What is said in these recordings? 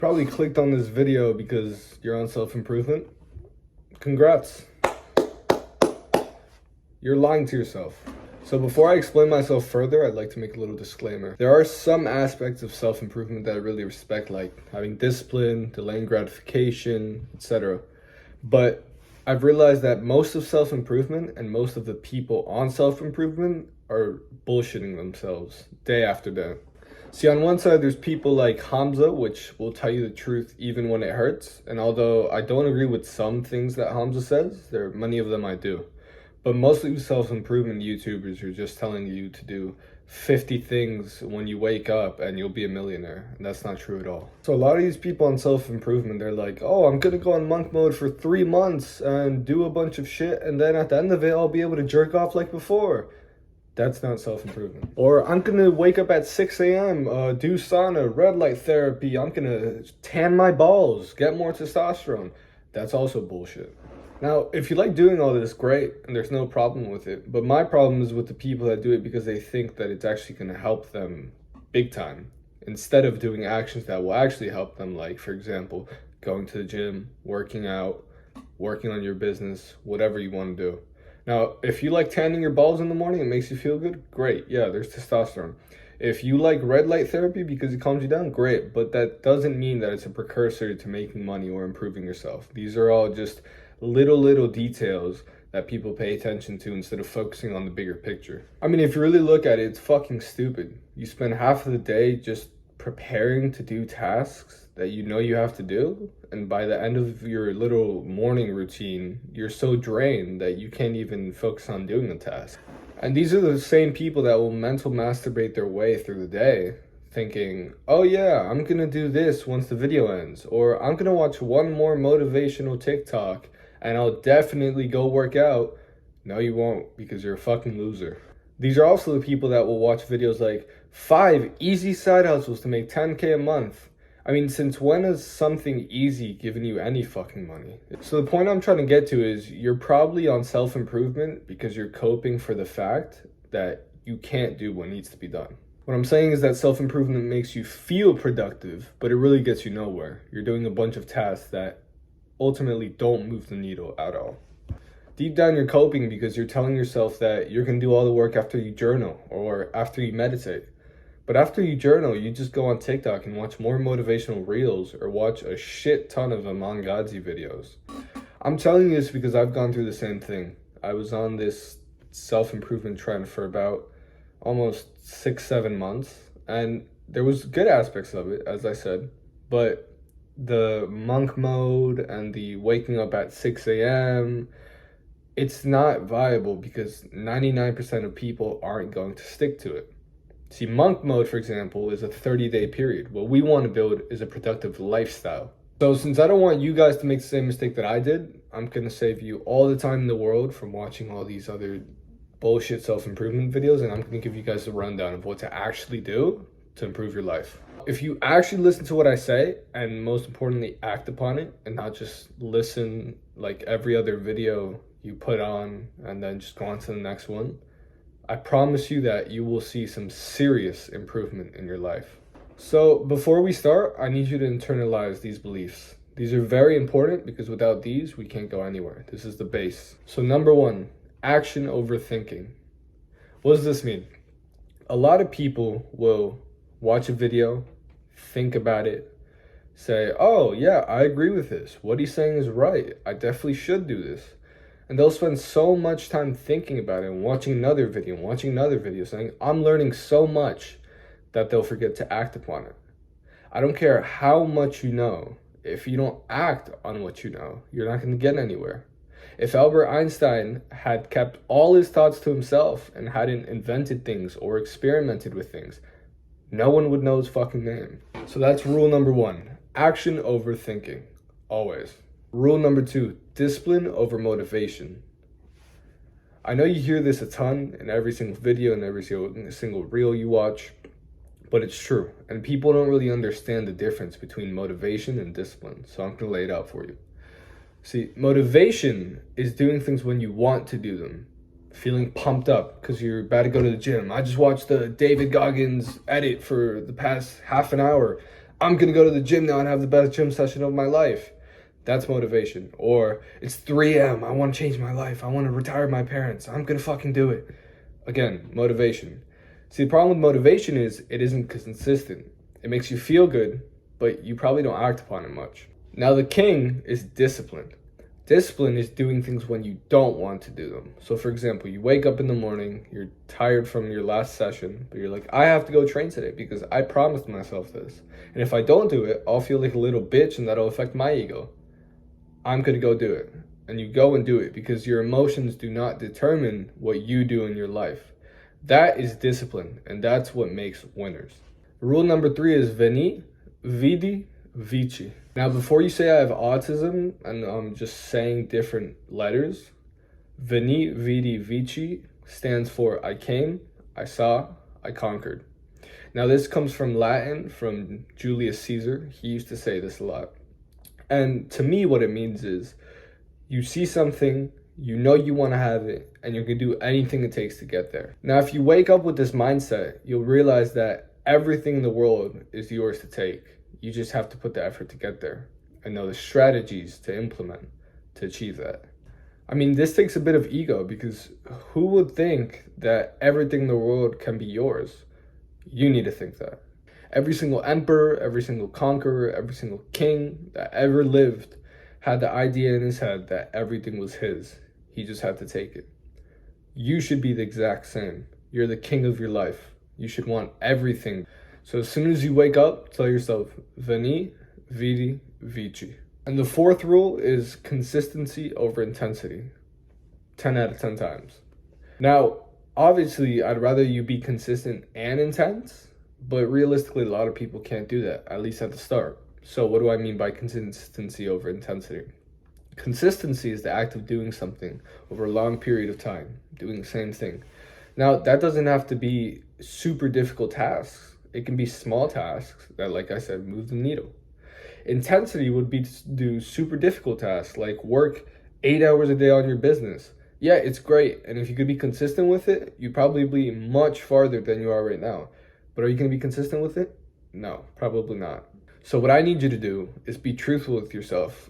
Probably clicked on this video because you're on self-improvement. Congrats. You're lying to yourself. So before I explain myself further, I'd like to make a little disclaimer. There are some aspects of self-improvement that I really respect, like having discipline, delaying gratification, etc. But I've realized that most of self-improvement and most of the people on self-improvement are bullshitting themselves day after day. See, on one side, there's people like Hamza, which will tell you the truth even when it hurts. And although I don't agree with some things that Hamza says, there are many of them I do. But mostly self-improvement YouTubers are just telling you to do 50 things when you wake up and you'll be a millionaire. And that's not true at all. So a lot of these people on self-improvement, they're like, oh, I'm gonna go on monk mode for 3 months and do a bunch of shit. And then at the end of it, I'll be able to jerk off like before. That's not self-improvement. Or I'm gonna wake up at 6 a.m., do sauna, red light therapy, I'm gonna tan my balls, get more testosterone. That's also bullshit. Now, if you like doing all this, great, and there's no problem with it. But my problem is with the people that do it because they think that it's actually gonna help them big time, instead of doing actions that will actually help them, like, for example, going to the gym, working out, working on your business, whatever you wanna do. Now, if you like tanning your balls in the morning, it makes you feel good, great. Yeah, there's testosterone. If you like red light therapy because it calms you down, great. But that doesn't mean that it's a precursor to making money or improving yourself. These are all just little details that people pay attention to instead of focusing on the bigger picture. I mean, if you really look at it, it's fucking stupid. You spend half of the day just preparing to do tasks that you know you have to do, and by the end of your little morning routine, you're so drained that you can't even focus on doing the task. And these are the same people that will mental masturbate their way through the day, thinking, oh yeah, I'm gonna do this once the video ends, or I'm gonna watch one more motivational TikTok and I'll definitely go work out. No, you won't, because you're a fucking loser. These are also the people that will watch videos like 5 easy side hustles to make 10K a month. I mean, since when has something easy given you any fucking money? So the point I'm trying to get to is you're probably on self-improvement because you're coping for the fact that you can't do what needs to be done. What I'm saying is that self-improvement makes you feel productive, but it really gets you nowhere. You're doing a bunch of tasks that ultimately don't move the needle at all. Deep down, you're coping because you're telling yourself that you're going to do all the work after you journal or after you meditate. But after you journal, you just go on TikTok and watch more motivational reels or watch a shit ton of Aman Gadzhi videos. I'm telling you this because I've gone through the same thing. I was on this self-improvement trend for about almost 6-7 months, and there was good aspects of it, as I said, but the monk mode and the waking up at 6 a.m., it's not viable because 99% of people aren't going to stick to it. See, monk mode, for example, is a 30-day period. What we want to build is a productive lifestyle. So since I don't want you guys to make the same mistake that I did, I'm going to save you all the time in the world from watching all these other bullshit self-improvement videos, and I'm going to give you guys a rundown of what to actually do to improve your life. If you actually listen to what I say, and most importantly, act upon it, and not just listen like every other video you put on and then just go on to the next one, I promise you that you will see some serious improvement in your life. So before we start, I need you to internalize these beliefs. These are very important because without these, we can't go anywhere. This is the base. So number 1, action over thinking. What does this mean? A lot of people will watch a video, think about it, say, oh yeah, I agree with this. What he's saying is right. I definitely should do this. And they'll spend so much time thinking about it and watching another video, saying, I'm learning so much, that they'll forget to act upon it. I don't care how much you know. If you don't act on what you know, you're not going to get anywhere. If Albert Einstein had kept all his thoughts to himself and hadn't invented things or experimented with things, no one would know his fucking name. So that's rule number 1. Action over thinking. Always. Rule number 2, discipline over motivation. I know you hear this a ton in every single video and every single reel you watch, but it's true. And people don't really understand the difference between motivation and discipline. So I'm going to lay it out for you. See, motivation is doing things when you want to do them. Feeling pumped up because you're about to go to the gym. I just watched the David Goggins edit for the past half an hour. I'm gonna go to the gym now and have the best gym session of my life. That's motivation. Or it's 3 a.m. I want to change my life. I want to retire my parents. I'm gonna fucking do it. Again, motivation. See, the problem with motivation is it isn't consistent. It makes you feel good, but you probably don't act upon it much. Now the king is discipline. Discipline is doing things when you don't want to do them. So for example, you wake up in the morning, you're tired from your last session, but you're like, I have to go train today because I promised myself this. And if I don't do it, I'll feel like a little bitch and that'll affect my ego. I'm gonna go do it. And you go and do it because your emotions do not determine what you do in your life. That is discipline, and that's what makes winners. Rule number 3 is veni, vidi, vici. Now, before you say I have autism and I'm just saying different letters, veni, vidi, vici stands for I came, I saw, I conquered. Now, this comes from Latin, from Julius Caesar. He used to say this a lot. And to me, what it means is you see something, you know you want to have it, and you're going to do anything it takes to get there. Now, if you wake up with this mindset, you'll realize that everything in the world is yours to take. You just have to put the effort to get there and know the strategies to implement to achieve that. I mean, this takes a bit of ego because who would think that everything in the world can be yours? You need to think that. Every single emperor, every single conqueror, every single king that ever lived had the idea in his head that everything was his. He just had to take it. You should be the exact same. You're the king of your life. You should want everything. So as soon as you wake up, tell yourself, veni, vidi, vici. And the 4th rule is consistency over intensity. 10 out of 10 times. Now, obviously, I'd rather you be consistent and intense, but realistically, a lot of people can't do that, at least at the start. So what do I mean by consistency over intensity? Consistency is the act of doing something over a long period of time, doing the same thing. Now, that doesn't have to be super difficult tasks. It can be small tasks that, like I said, move the needle. Intensity would be to do super difficult tasks, like work 8 hours a day on your business. Yeah, it's great. And if you could be consistent with it, you'd probably be much farther than you are right now. But are you going to be consistent with it? No, probably not. So what I need you to do is be truthful with yourself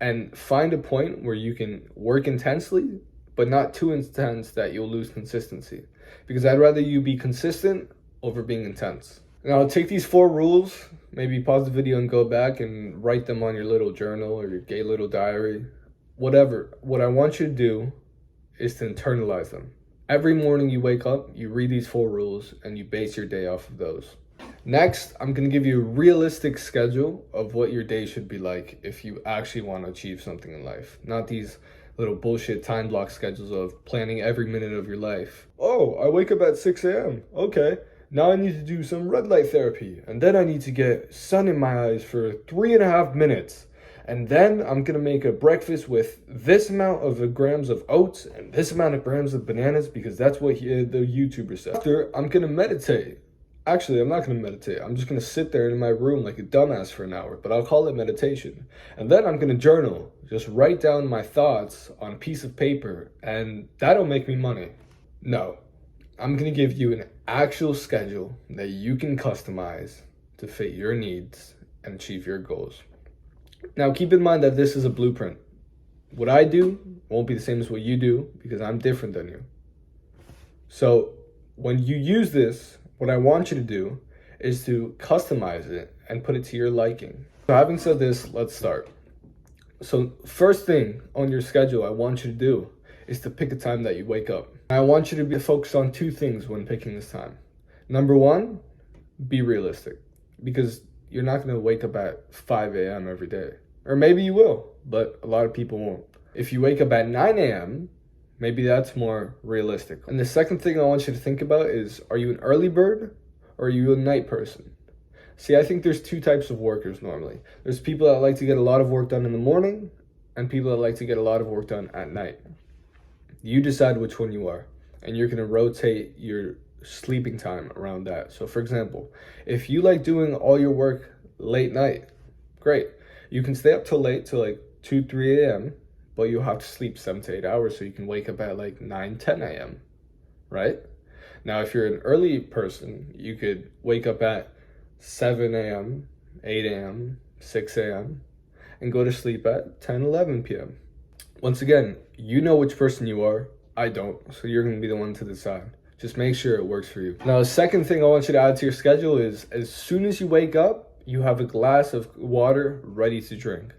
and find a point where you can work intensely, but not too intense that you'll lose consistency. Because I'd rather you be consistent over being intense. Now take these 4 rules, maybe pause the video and go back and write them on your little journal or your gay little diary, whatever. What I want you to do is to internalize them. Every morning you wake up, you read these 4 rules and you base your day off of those. Next, I'm going to give you a realistic schedule of what your day should be like if you actually want to achieve something in life. Not these little bullshit time block schedules of planning every minute of your life. Oh, I wake up at 6 a.m. Okay, now I need to do some red light therapy. And then I need to get sun in my eyes for 3.5 minutes. And then I'm going to make a breakfast with this amount of grams of oats and this amount of grams of bananas because that's what the YouTuber said. After, I'm going to meditate. Actually, I'm not going to meditate. I'm just going to sit there in my room like a dumbass for an hour, but I'll call it meditation. And then I'm going to journal, just write down my thoughts on a piece of paper, and that'll make me money. No, I'm going to give you an actual schedule that you can customize to fit your needs and achieve your goals. Now, keep in mind that this is a blueprint. What I do won't be the same as what you do because I'm different than you. So when you use this, what I want you to do is to customize it and put it to your liking. So having said this, let's start. So first thing on your schedule I want you to do is to pick a time that you wake up. I want you to be focused on 2 things when picking this time. Number 1, be realistic, because you're not going to wake up at 5 a.m. every day. Or maybe you will, but a lot of people won't. If you wake up at 9 a.m., maybe that's more realistic. And the second thing I want you to think about is, are you an early bird or are you a night person? See, I think there's 2 types of workers normally. There's people that like to get a lot of work done in the morning and people that like to get a lot of work done at night. You decide which one you are, and you're going to rotate your sleeping time around that. So for example, if you like doing all your work late night, great. You can stay up till late, till like 2, 3 a.m., but you'll have to sleep 7 to 8 hours so you can wake up at like 9, 10 a.m., right? Now, if you're an early person, you could wake up at 7 a.m., 8 a.m., 6 a.m., and go to sleep at 10, 11 p.m. Once again, you know which person you are. I don't, so you're going to be the one to decide. Just make sure it works for you. Now, the second thing I want you to add to your schedule is as soon as you wake up, you have a glass of water ready to drink.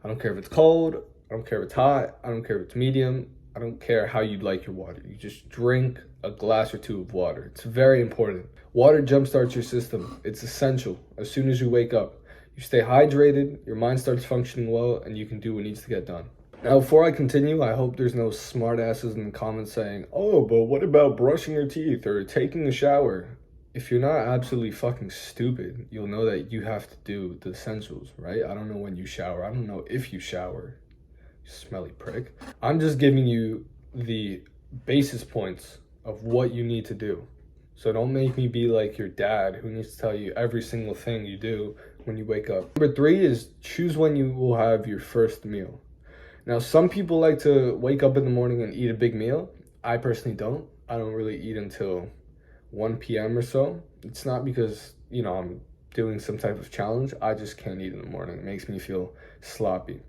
I don't care if it's cold, I don't care if it's hot, I don't care if it's medium, I don't care how you like your water. You just drink a glass or two of water. It's very important. Water jumpstarts your system. It's essential. As soon as you wake up, you stay hydrated, your mind starts functioning well, and you can do what needs to get done. Now, before I continue, I hope there's no smart asses in the comments saying, oh, but what about brushing your teeth or taking a shower? If you're not absolutely fucking stupid, you'll know that you have to do the essentials, right? I don't know when you shower. I don't know if you shower, you smelly prick. I'm just giving you the basis points of what you need to do. So don't make me be like your dad who needs to tell you every single thing you do when you wake up. Number 3 is choose when you will have your first meal. Now, some people like to wake up in the morning and eat a big meal. I personally don't. I don't really eat until 1 p.m. or so. It's not because, I'm doing some type of challenge. I just can't eat in the morning. It makes me feel sloppy.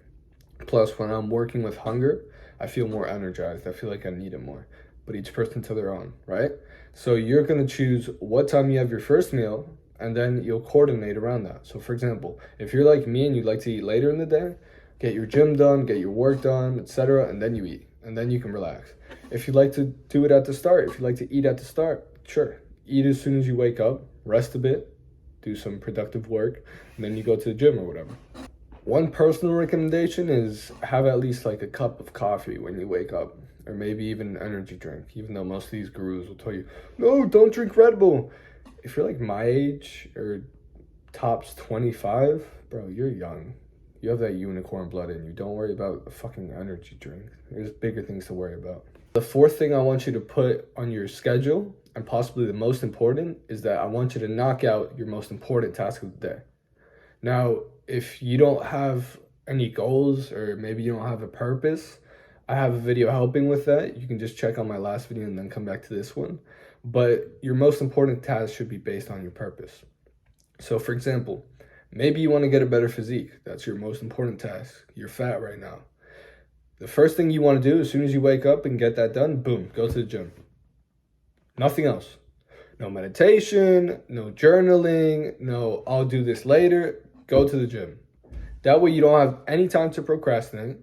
Plus, when I'm working with hunger, I feel more energized. I feel like I need it more. But each person to their own, right? So you're going to choose what time you have your first meal, and then you'll coordinate around that. So, for example, if you're like me and you'd like to eat later in the day, get your gym done, get your work done, etc., and then you eat, and then you can relax. If you'd like to do it at the start, if you'd like to eat at the start, sure. Eat as soon as you wake up, rest a bit, do some productive work, and then you go to the gym or whatever. One personal recommendation is have at least like a cup of coffee when you wake up, or maybe even an energy drink, even though most of these gurus will tell you, no, don't drink Red Bull. If you're like my age, or tops 25, bro, you're young. You have that unicorn blood in you. Don't worry about a fucking energy drink. There's bigger things to worry about. The fourth thing I want you to put on your schedule, and possibly the most important, is that I want you to knock out your most important task of the day. Now, if you don't have any goals, or maybe you don't have a purpose, I have a video helping with that. You can just check out my last video and then come back to this one. But your most important task should be based on your purpose. So, for example, maybe you want to get a better physique. That's your most important task. You're fat right now. The first thing you want to do as soon as you wake up and get that done, boom, go to the gym. Nothing else. No meditation, no journaling, no I'll do this later. Go to the gym. That way you don't have any time to procrastinate.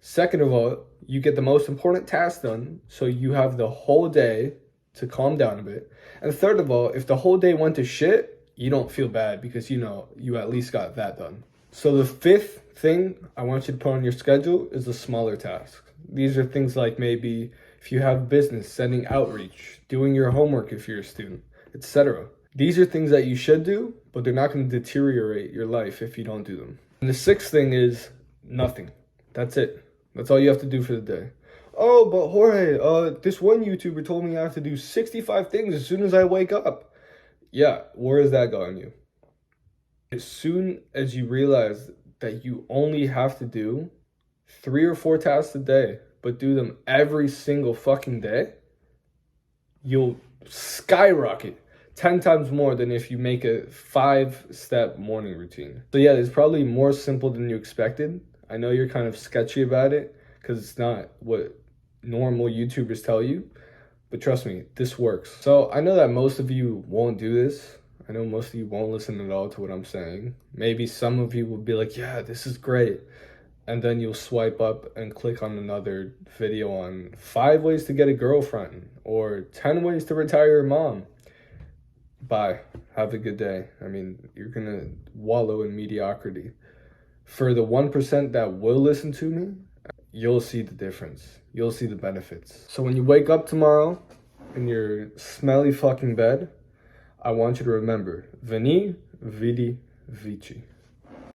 Second of all, you get the most important task done, so you have the whole day to calm down a bit. And third of all, if the whole day went to shit, you don't feel bad because you at least got that done. So the fifth thing I want you to put on your schedule is the smaller tasks. These are things like maybe if you have business, sending outreach, doing your homework if you're a student, etc. These are things that you should do, but they're not going to deteriorate your life if you don't do them. And the sixth thing is nothing. That's it. That's all you have to do for the day. Oh, but Jorge, this one YouTuber told me I have to do 65 things as soon as I wake up. Yeah, where has that gotten you? As soon as you realize that you only have to do 3 or 4 tasks a day, but do them every single fucking day, you'll skyrocket 10 times more than if you make a 5-step morning routine. So yeah, it's probably more simple than you expected. I know you're kind of sketchy about it because it's not what normal YouTubers tell you, but trust me, this works. So I know that most of you won't do this. I know most of you won't listen at all to what I'm saying. Maybe some of you will be like, yeah, this is great. And then you'll swipe up and click on another video on 5 ways to get a girlfriend or 10 ways to retire your mom. Bye. Have a good day. I mean, you're going to wallow in mediocrity. For the 1% that will listen to me, you'll see the difference. You'll see the benefits. So when you wake up tomorrow in your smelly fucking bed, I want you to remember, Veni, Vidi, Vici.